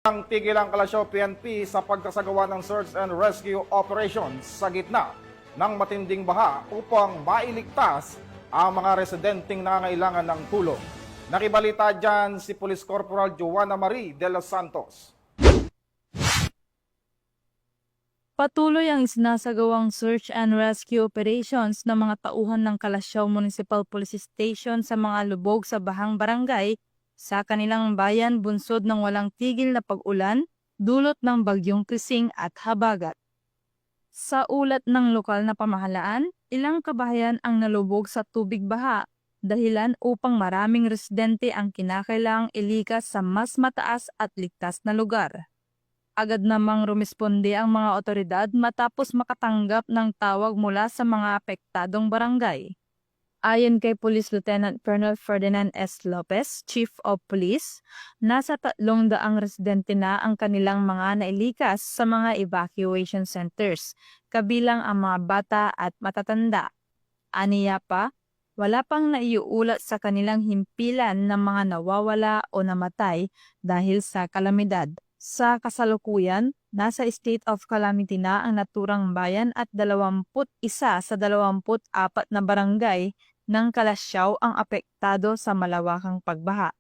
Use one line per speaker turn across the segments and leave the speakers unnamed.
Ang tigil ang Kalasyaw PNP sa pagkasagawa ng search and rescue operations sa gitna ng matinding baha upang mailigtas ang mga residenteng nangangailangan ng tulong. Nakibalita dyan si Police Corporal Joanna Marie de los Santos.
Patuloy ang isinasagawang search and rescue operations ng mga tauhan ng Kalasyaw Municipal Police Station sa mga lubog sa bahang barangay sa kanilang bayan bunsod ng walang tigil na pag-ulan dulot ng bagyong Krising at Habagat. Sa ulat ng lokal na pamahalaan, ilang kabahayan ang nalubog sa tubig baha dahilan upang maraming residente ang kinakailangang ilikas sa mas mataas at ligtas na lugar. Agad namang rumisponde ang mga otoridad matapos makatanggap ng tawag mula sa mga apektadong barangay. Ayon kay Police Lieutenant Colonel Ferdinand S. Lopez, Chief of Police, nasa 300 residente na ang kanilang mga nailikas sa mga evacuation centers, kabilang ang mga bata at matatanda. Aniya pa, wala pang naiuulat sa kanilang himpilan ng mga nawawala o namatay dahil sa kalamidad. Sa kasalukuyan, nasa state of calamity na ang naturang bayan at 21 sa 24 na barangay ng Kalasyaw ang apektado sa malawakang pagbaha.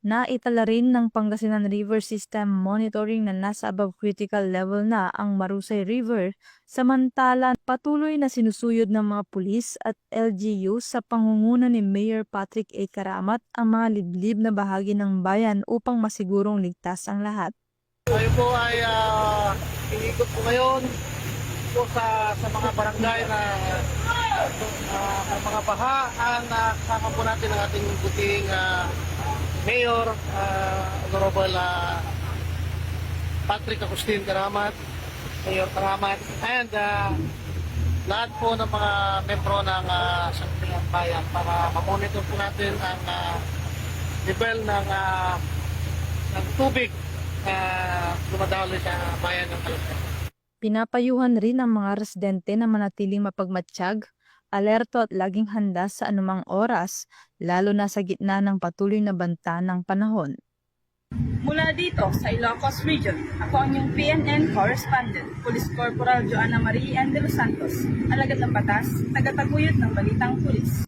Naitala rin ng Pangasinan River System Monitoring na nasa above critical level na ang Marusay River, samantala patuloy na sinusuyod ng mga pulis at LGU sa pangunguna ni Mayor Patrick A. Karamat ang mga liblib na bahagi ng bayan upang masigurong ligtas ang lahat.
Tayo po ay inikot po ngayon po sa mga barangay na mga baha. Kasama po natin ang ating buting Mayor, Honorable Patrick Agustin Karamat, Mayor Karamat, and lahat po ng mga membro ng Sangguniang Bayan para mamonitor po natin ang level ng tubig na dumadaloy sa bayan ng Kalasyaw.
Pinapayuhan rin ang mga residente na manatiling mapagmatsyag, alerto at laging handa sa anumang oras, lalo na sa gitna ng patuloy na banta ng panahon.
Mula dito sa Ilocos Region, ako ang inyong PNN Correspondent, Police Corporal Joanna Marie de los Santos, alagad ng batas, tagataguyod ng Balitang Pulis.